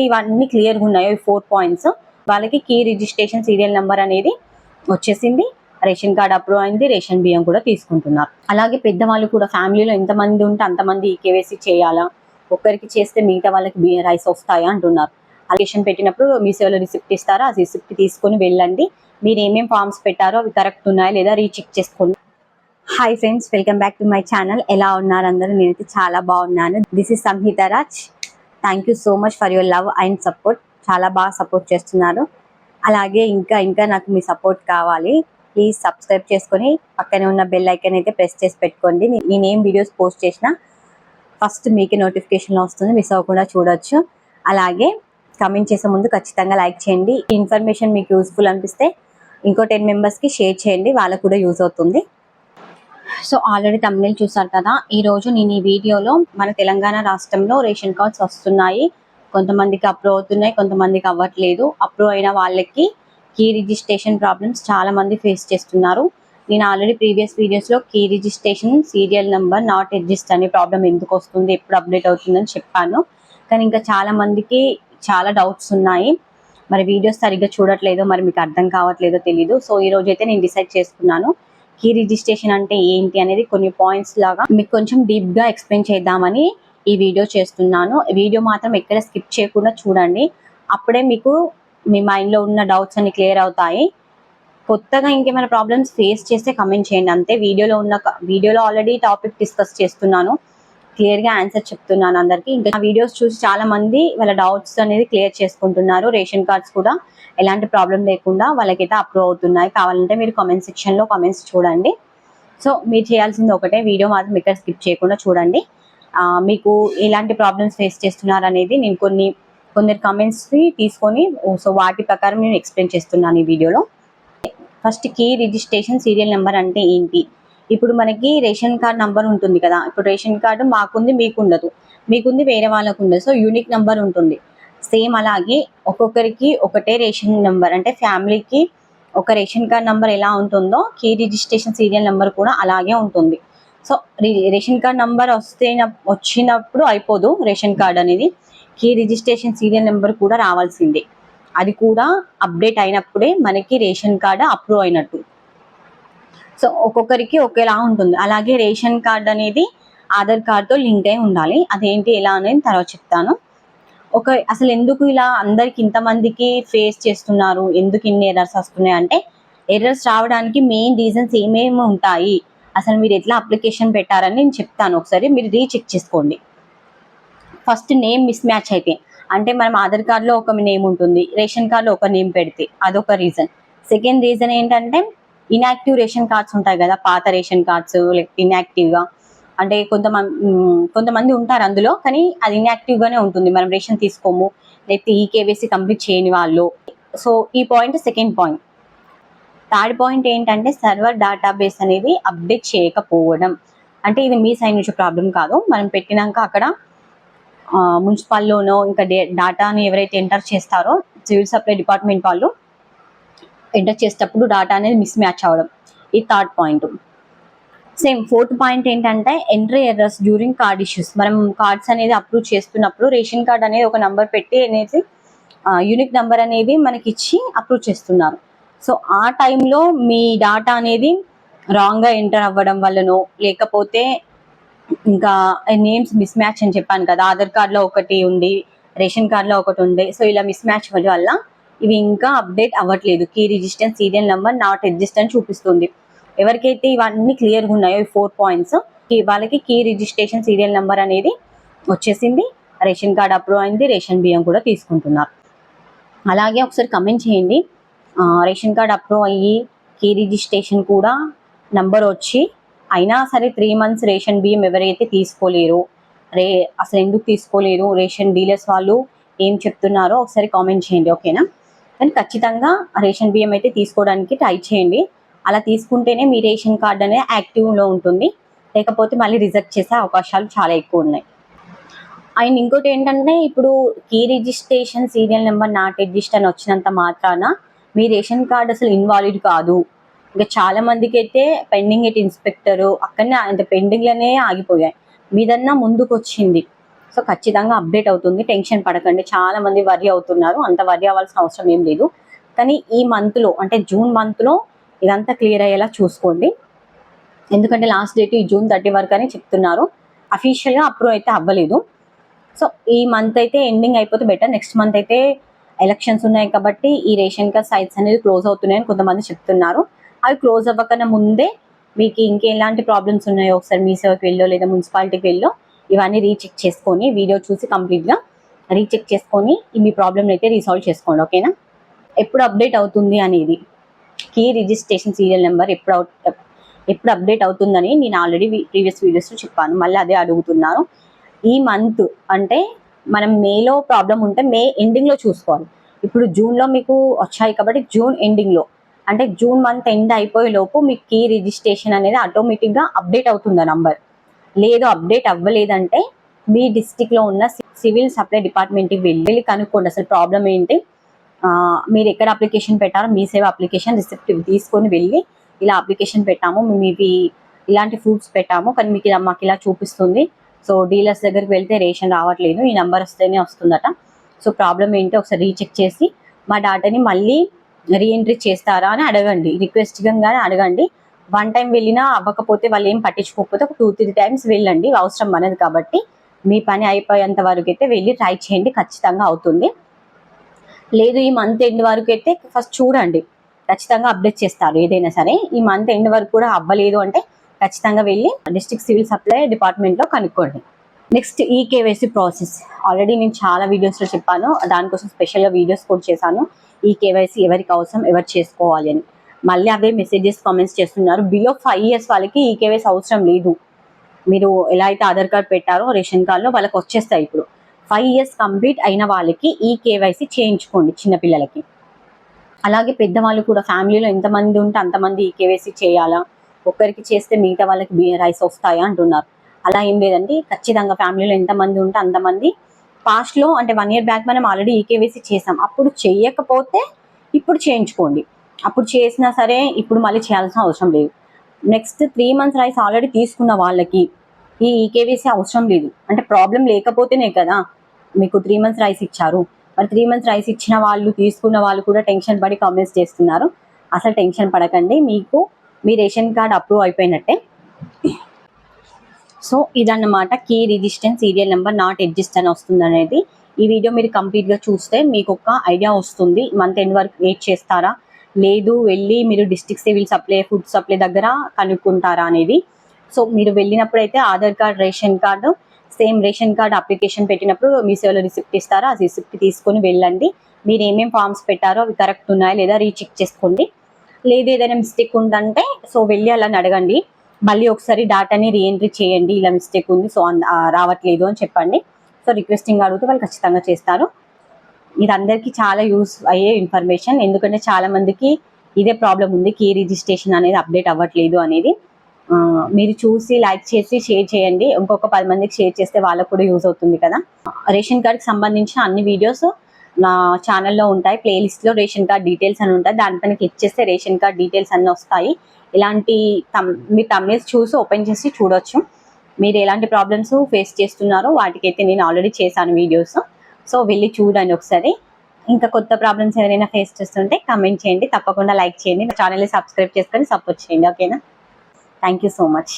ఇవన్నీ క్లియర్గా ఉన్నాయో ఈ 4 పాయింట్స్, వాళ్ళకి కీ రిజిస్ట్రేషన్ సీరియల్ నెంబర్ అనేది వచ్చేసింది, రేషన్ కార్డ్ అప్రూవ్ అయింది, రేషన్ బియ్యం కూడా తీసుకుంటున్నారు. అలాగే పెద్దవాళ్ళు కూడా ఫ్యామిలీలో ఎంతమంది ఉంటే అంతమంది ఈకేవైసీ చేయాలా, ఒక్కరికి చేస్తే మిగతా వాళ్ళకి బియ్యం రైస్ వస్తాయా అంటున్నారు. అలిగేషన్ పెట్టినప్పుడు మీ సేవలో రిసిప్ట్ ఇస్తారో ఆ రిసిప్ట్ తీసుకొని వెళ్ళండి, మీరు ఏమేమి ఫార్మ్స్ పెట్టారో అవి కరెక్ట్ ఉన్నాయా లేదా రీచెక్ చేసుకోండి. Hi friends, welcome back to my channel. ఎలా ఉన్నారు అందరూ? నేనైతే చాలా బాగున్నాను. This is Samhita Raj. Thank you so much for your love and support. చాలా బాగా సపోర్ట్ చేస్తున్నారు. అలాగే ఇంకా నాకు మీ సపోర్ట్ కావాలి. ప్లీజ్ సబ్స్క్రైబ్ చేసుకొని పక్కనే ఉన్న బెల్ ఐకాన్ అయితే ప్రెస్ చేసి పెట్టుకోండి. నేను ఏం వీడియోస్ పోస్ట్ చేసినా ఫస్ట్ మీకే నోటిఫికేషన్ వస్తుంది, మిస్ అవ్వకుండా చూడొచ్చు. అలాగే కమెంట్ చేసే ముందు ఖచ్చితంగా లైక్ చేయండి. ఈ ఇన్ఫర్మేషన్ మీకు యూస్ఫుల్ అనిపిస్తే ఇంకో 10 మెంబర్స్కి షేర్ చేయండి, వాళ్ళకు కూడా యూజ్ అవుతుంది. సో ఆల్రెడీ తమిళ చూసారు కదా. ఈరోజు నేను ఈ వీడియోలో మన తెలంగాణ రాష్ట్రంలో రేషన్ కార్డ్స్ వస్తున్నాయి, కొంతమందికి అప్రూవ్ అవుతున్నాయి, కొంతమందికి అవ్వట్లేదు. అప్రూవ్ అయిన వాళ్ళకి కీ రిజిస్ట్రేషన్ ప్రాబ్లమ్స్ చాలా మంది ఫేస్ చేస్తున్నారు. నేను ఆల్రెడీ ప్రీవియస్ వీడియోస్లో key registration serial number not exist అనే ప్రాబ్లం ఎందుకు వస్తుంది, ఎప్పుడు అప్డేట్ అవుతుందని చెప్పాను. కానీ ఇంకా చాలా మందికి చాలా డౌట్స్ ఉన్నాయి. మరి వీడియోస్ సరిగ్గా చూడట్లేదో, మరి మీకు అర్థం కావట్లేదో తెలీదు. సో ఈ రోజు అయితే నేను డిసైడ్ చేసుకున్నాను కీ రిజిస్ట్రేషన్ అంటే ఏంటి అనేది కొన్ని పాయింట్స్ లాగా మీకు కొంచెం డీప్గా ఎక్స్ప్లెయిన్ చేద్దామని ఈ వీడియో చేస్తున్నాను. వీడియో మాత్రం ఎక్కడ స్కిప్ చేయకుండా చూడండి, అప్పుడే మీకు మీ మైండ్లో ఉన్న డౌట్స్ అన్ని క్లియర్ అవుతాయి. కొత్తగా ఇంకేమైనా ప్రాబ్లమ్స్ ఫేస్ చేస్తే కమెంట్ చేయండి అంతే. వీడియోలో ఆల్రెడీ టాపిక్ డిస్కస్ చేస్తున్నాను, క్లియర్గా ఆన్సర్ చెప్తున్నాను అందరికీ. ఇంకా వీడియోస్ చూసి చాలా మంది వాళ్ళ డౌట్స్ అనేది క్లియర్ చేసుకుంటున్నారు. రేషన్ కార్డ్స్ కూడా ఎలాంటి ప్రాబ్లం లేకుండా వాళ్ళకైతే అప్రూవ్ అవుతున్నాయి. కావాలంటే మీరు కామెంట్ సెక్షన్లో కామెంట్స్ చూడండి. సో మీరు చేయాల్సింది ఒకటే, వీడియో మాత్రం ఇక్కడ స్కిప్ చేయకుండా చూడండి. మీకు ఎలాంటి ప్రాబ్లమ్స్ ఫేస్ చేస్తున్నారు అనేది నేను కొందరు కామెంట్స్ని తీసుకొని సో వాటి ప్రకారం నేను ఎక్స్ప్లెయిన్ చేస్తున్నాను ఈ వీడియోలో. First key registration serial number అంటే ఏంటి? ఇప్పుడు మనకి రేషన్ కార్డ్ నెంబర్ ఉంటుంది కదా. ఇప్పుడు రేషన్ కార్డు మాకుంది, మీకు ఉండదు, మీకుంది వేరే వాళ్ళకు ఉండదు. సో యూనిక్ నెంబర్ ఉంటుంది. సేమ్ అలాగే ఒక్కొక్కరికి ఒకటే రేషన్ నెంబర్, అంటే ఫ్యామిలీకి ఒక రేషన్ కార్డ్ నెంబర్ ఎలా ఉంటుందో కీ రిజిస్ట్రేషన్ సీరియల్ నెంబర్ కూడా అలాగే ఉంటుంది. సో రేషన్ కార్డ్ నెంబర్ వచ్చినప్పుడు అయిపోదు రేషన్ కార్డ్ అనేది, కీ రిజిస్ట్రేషన్ సీరియల్ నెంబర్ కూడా రావాల్సిందే. అది కూడా అప్డేట్ అయినప్పుడే మనకి రేషన్ కార్డు అప్రూవ్ అయినట్టు. సో ఒక్కొక్కరికి ఒకేలా ఉంటుంది. అలాగే రేషన్ కార్డ్ అనేది ఆధార్ కార్డ్తో లింక్ అయి ఉండాలి. అదేంటి ఎలా అనేది తర్వాత చెప్తాను. అసలు ఎందుకు ఇలా అందరికి ఇంతమందికి ఫేస్ చేస్తున్నారు, ఎందుకు ఇన్ని ఎర్రర్స్ వస్తున్నాయి అంటే, ఎర్రర్స్ రావడానికి మెయిన్ రీజన్స్ ఏమేమి ఉంటాయి, అసలు మీరు ఎట్లా అప్లికేషన్ పెట్టారని నేను చెప్తాను. ఒకసారి మీరు రీచెక్ చేసుకోండి. ఫస్ట్ నేమ్ మిస్ మ్యాచ్ అయితే, అంటే మనం ఆధార్ కార్డులో ఒక నేమ్ ఉంటుంది, రేషన్ కార్డులో ఒక నేమ్ పెడితే అదొక రీజన్. సెకండ్ రీజన్ ఏంటంటే ఇన్యాక్టివ్ రేషన్ కార్డ్స్ ఉంటాయి కదా, పాత రేషన్ కార్డ్స్ లేకపోతే ఇన్యాక్టివ్గా, అంటే కొంతమంది ఉంటారు అందులో, కానీ అది ఇన్యాక్టివ్గానే ఉంటుంది, మనం రేషన్ తీసుకోము, లేకపోతే ఈకేవైసీ కంప్లీట్ చేయని వాళ్ళు. సో ఈ point second point. Third point ఏంటంటే సర్వర్ డేటాబేస్ అనేది అప్డేట్ చేయకపోవడం. అంటే ఇది మీ సైడ్ నుంచి ప్రాబ్లం కాదు, మనం పెట్టినాక అక్కడ మున్సిపల్లోనో ఇంకా డేటాని ఎవరైతే ఎంటర్ చేస్తారో సివిల్ సప్లై డిపార్ట్మెంట్ వాళ్ళు ఎంటర్ చేసేటప్పుడు డేటా అనేది మిస్ మ్యాచ్ అవ్వడం. ఈ third point. Same fourth point ఏంటంటే entry errors during card issues. మనం కార్డ్స్ అనేది అప్రూవ్ చేస్తున్నప్పుడు రేషన్ కార్డ్ అనేది ఒక నెంబర్ పెట్టి అనేది యూనిక్ నెంబర్ అనేది మనకి ఇచ్చి అప్రూవ్ చేస్తున్నారు. సో ఆ టైంలో మీ డేటా అనేది రాంగ్గా ఎంటర్ అవ్వడం వల్లనో, లేకపోతే ఇంకా నేమ్స్ మిస్ మ్యాచ్ అని చెప్పాను కదా, ఆధార్ కార్డులో ఒకటి ఉండి రేషన్ కార్డులో ఒకటి ఉండే, సో ఇలా మిస్ మ్యాచ్ వల్ల ఇవి ఇంకా అప్డేట్ అవ్వట్లేదు. Key registration serial number not exist అని చూపిస్తుంది. ఎవరికైతే ఇవన్నీ క్లియర్గా ఉన్నాయో ఈ 4 పాయింట్స్, వాళ్ళకి కీ రిజిస్ట్రేషన్ సీరియల్ నెంబర్ అనేది వచ్చేసింది, రేషన్ కార్డ్ అప్రూవ్ అయింది, రేషన్ బియ్యం కూడా తీసుకుంటున్నారు. అలాగే ఒకసారి కమెంట్ చేయండి, రేషన్ కార్డ్ అప్రూవ్ అయ్యి కీ రిజిస్ట్రేషన్ కూడా నెంబర్ వచ్చి అయినా సరే 3 months రేషన్ బియ్యం ఎవరైతే తీసుకోలేరు, అసలు ఎందుకు తీసుకోలేరు, రేషన్ డీలర్స్ వాళ్ళు ఏం చెప్తున్నారో ఒకసారి కామెంట్ చేయండి, ఓకేనా? కానీ ఖచ్చితంగా రేషన్ బియ్యం అయితే తీసుకోవడానికి ట్రై చేయండి. అలా తీసుకుంటేనే మీ రేషన్ కార్డ్ అనేది యాక్టివ్లో ఉంటుంది, లేకపోతే మళ్ళీ రిజెక్ట్ చేసే అవకాశాలు చాలా ఎక్కువ ఉన్నాయి. అండ్ ఇంకోటి ఏంటంటే, ఇప్పుడు key registration serial number not exist అని వచ్చినంత మాత్రాన మీ రేషన్ కార్డ్ అసలు ఇన్వాలిడ్ కాదు. ఇంకా చాలా మందికి అయితే పెండింగ్ ఎట్ ఇన్స్పెక్టరు అక్కడనే అంటే పెండింగ్లోనే ఆగిపోయాయి, మీదన్నా ముందుకు వచ్చింది. సో ఖచ్చితంగా అప్డేట్ అవుతుంది, టెన్షన్ పడకండి. చాలా మంది వర్రీ అవుతున్నారు, అంత వర్రీ అవ్వాల్సిన అవసరం ఏం లేదు. కానీ ఈ మంత్లో అంటే జూన్ మంత్లో ఇదంతా క్లియర్ అయ్యేలా చూసుకోండి. ఎందుకంటే లాస్ట్ డేట్ ఈ జూన్ 30 వరకు అని చెప్తున్నారు. అఫీషియల్గా అప్రూవ్ అయితే అవ్వలేదు. సో ఈ మంత్ అయితే ఎండింగ్ అయిపోతే బెటర్. నెక్స్ట్ మంత్ అయితే ఎలక్షన్స్ ఉన్నాయి కాబట్టి ఈ రేషన్ కార్డ్ సైట్స్ అనేది క్లోజ్ అవుతున్నాయని కొంతమంది చెప్తున్నారు. అవి క్లోజ్ అవ్వకన్నా ముందే మీకు ఇంకెలాంటి ప్రాబ్లమ్స్ ఉన్నాయో ఒకసారి మీ సేవకి వెళ్ళో లేదా మున్సిపాలిటీకి వెళ్ళో ఇవన్నీ రీచెక్ చేసుకొని వీడియో చూసి కంప్లీట్గా రీచెక్ చేసుకొని మీ ప్రాబ్లమ్ అయితే రీసాల్వ్ చేసుకోండి. ఓకేనా? ఎప్పుడు అప్డేట్ అవుతుంది అనేది కీ రిజిస్ట్రేషన్ సీరియల్ నెంబర్ ఎప్పుడు అప్డేట్ అవుతుందని నేను ఆల్రెడీ ప్రీవియస్ వీడియోస్లో చెప్పాను, మళ్ళీ అదే అడుగుతున్నారు. ఈ మంత్ అంటే మనం మేలో ప్రాబ్లం ఉంటే మే ఎండింగ్లో చూసుకోవాలి. ఇప్పుడు జూన్లో మీకు వచ్చాయి కాబట్టి జూన్ ఎండింగ్లో అంటే జూన్ మంత్ ఎండ్ అయిపోయే లోపు మీకు కీ రిజిస్ట్రేషన్ అనేది ఆటోమేటిక్గా అప్డేట్ అవుతుంది ఆ నంబర్. లేదు అప్డేట్ అవ్వలేదంటే మీ డిస్టిక్లో ఉన్న సివిల్ సప్లై డిపార్ట్మెంట్కి వెళ్ళి కనుక్కోండి అసలు ప్రాబ్లం ఏంటి. మీరు ఎక్కడ అప్లికేషన్ పెట్టారో మీ సేవ అప్లికేషన్ రిసిప్ట్ తీసుకొని వెళ్ళి ఇలా అప్లికేషన్ పెట్టాము, మీవి ఇలాంటి ఫ్రూట్స్ పెట్టాము కానీ మీకు మాకు ఇలా చూపిస్తుంది. సో డీలర్స్ దగ్గరికి వెళ్తే రేషన్ రావట్లేదు, ఈ నెంబర్ వస్తేనే వస్తుందట. సో ప్రాబ్లం ఏంటో ఒకసారి రీచెక్ చేసి మా డాటాని మళ్ళీ రీఎంట్రీ చేస్తారా అని అడగండి, రిక్వెస్ట్గానే అడగండి. వన్ టైం వెళ్ళినా అవ్వకపోతే వాళ్ళు ఏం పట్టించుకోకపోతే ఒక 2-3 times వెళ్ళండి, అవసరం అనేది కాబట్టి. మీ పని అయిపోయేంత వరకు అయితే వెళ్ళి ట్రై చేయండి, ఖచ్చితంగా అవుతుంది. లేదు ఈ మంత్ ఎండ్ వరకు అయితే ఫస్ట్ చూడండి, ఖచ్చితంగా అప్డేట్ చేస్తారు ఏదైనా సరే. ఈ మంత్ ఎండ్ వరకు కూడా అవ్వలేదు అంటే ఖచ్చితంగా వెళ్ళి డిస్ట్రిక్ట్ సివిల్ సప్లై డిపార్ట్మెంట్లో కనుక్కోండి. నెక్స్ట్ ఈ కేవైసీ ప్రాసెస్ ఆల్రెడీ నేను చాలా వీడియోస్లో చెప్పాను, దానికోసం స్పెషల్గా వీడియోస్ కూడా చేశాను. ఈ కేవైసీ ఎవరికి అవసరం, ఎవరు చేసుకోవాలి అని. మళ్ళీ అవే మెసేజెస్ కామెంట్స్ చేస్తున్నారు. బిలో 5 years వాళ్ళకి ఈ కేవైసీ అవసరం లేదు. మీరు ఎలా అయితే ఆధార్ కార్డ్ పెట్టారో రేషన్ కార్డులో వాళ్ళకి వచ్చేస్తాయి. ఇప్పుడు 5 years కంప్లీట్ అయిన వాళ్ళకి ఈ కేవైసీ చేయించుకోండి చిన్నపిల్లలకి. అలాగే పెద్దవాళ్ళు కూడా ఫ్యామిలీలో ఎంతమంది ఉంటే అంతమంది ఈ కేవైసీ చేయాలా, ఒక్కరికి చేస్తే మిగతా వాళ్ళకి రైస్ వస్తాయా అంటున్నారు. అలా ఏం లేదండి, ఖచ్చితంగా ఫ్యామిలీలో ఎంతమంది ఉంటే అంతమంది. పాస్ట్లో అంటే 1 year బ్యాక్ మనం ఆల్రెడీ ఈ కేవైసీ చేసాం, అప్పుడు చేయకపోతే ఇప్పుడు చేయించుకోండి. అప్పుడు చేసినా సరే ఇప్పుడు మళ్ళీ చేయాల్సిన అవసరం లేదు. నెక్స్ట్ 3 months రైస్ ఆల్రెడీ తీసుకున్న వాళ్ళకి ఈ ఈకేవైసీ అవసరం లేదు. అంటే ప్రాబ్లం లేకపోతేనే కదా మీకు 3 months రైస్ ఇచ్చారు. మరి 3 months రైస్ ఇచ్చిన వాళ్ళు తీసుకున్న వాళ్ళు కూడా టెన్షన్ పడి కామెంట్స్ చేస్తున్నారు. అసలు టెన్షన్ పడకండి, మీకు మీ రేషన్ కార్డ్ అప్రూవ్ అయిపోయినట్టే. సో ఇదన్నమాట key registration serial number not exist అని వస్తుంది అనేది. ఈ వీడియో మీరు కంప్లీట్గా చూస్తే మీకు ఒక ఐడియా వస్తుంది. మంత్ ఎండ్ వరకు వెయిట్ చేస్తారా, లేదు వెళ్ళి మీరు district civil supply food supply దగ్గర కనుక్కుంటారా అనేది. సో మీరు వెళ్ళినప్పుడు అయితే Aadhaar card, ration card, same ration card application పెట్టినప్పుడు మీ సేవలో రిసిప్ట్ ఇస్తారో ఆ రిసిప్ట్ తీసుకొని వెళ్ళండి. మీరు ఏమేమి ఫామ్స్ పెట్టారో అవి కరెక్ట్ ఉన్నాయా లేదా రీచెక్ చేసుకోండి. లేదు ఏదైనా మిస్టేక్ ఉందంటే సో వెళ్ళి అలా అడగండి. మళ్ళీ ఒకసారి డాటాని రీఎంట్రీ చేయండి, ఇలా మిస్టేక్ ఉంది సో రావట్లేదు అని చెప్పండి. సో రిక్వెస్టింగ్ అడిగితే వాళ్ళు ఖచ్చితంగా చేస్తారు. ఇది అందరికీ చాలా యూస్ అయ్యే ఇన్ఫర్మేషన్, ఎందుకంటే చాలా మందికి ఇదే ప్రాబ్లం ఉంది, కీ రిజిస్ట్రేషన్ అనేది అప్డేట్ అవ్వట్లేదు అనేది. మీరు చూసి లైక్ చేసి షేర్ చేయండి, ఇంకొక 10 మందికి షేర్ చేస్తే వాళ్ళకు కూడా యూజ్ అవుతుంది కదా. రేషన్ కార్డ్కి సంబంధించిన అన్ని వీడియోస్ నా ఛానల్లో ఉంటాయి. ప్లేలిస్ట్లో రేషన్ కార్డ్ డీటెయిల్స్ అని ఉంటాయి, దానిపైన క్లిక్ చేస్తే రేషన్ కార్డ్ డీటెయిల్స్ అన్నీ వస్తాయి. ఇలాంటి మీ thumbnails చూసి ఓపెన్ చేసి చూడొచ్చు. మీరు ఎలాంటి ప్రాబ్లమ్స్ ఫేస్ చేస్తున్నారో వాటికైతే నేను ఆల్రెడీ చేశాను వీడియోస్. సో వెళ్ళి చూడండి ఒకసారి. ఇంకా కొత్త ప్రాబ్లమ్స్ ఎవరైనా ఫేస్ చేస్తుంటే కమెంట్ చేయండి, తప్పకుండా లైక్ చేయండి, ఛానల్ని సబ్స్క్రైబ్ చేసుకొని సపోర్ట్ చేయండి. ఓకేనా? Thank you so much.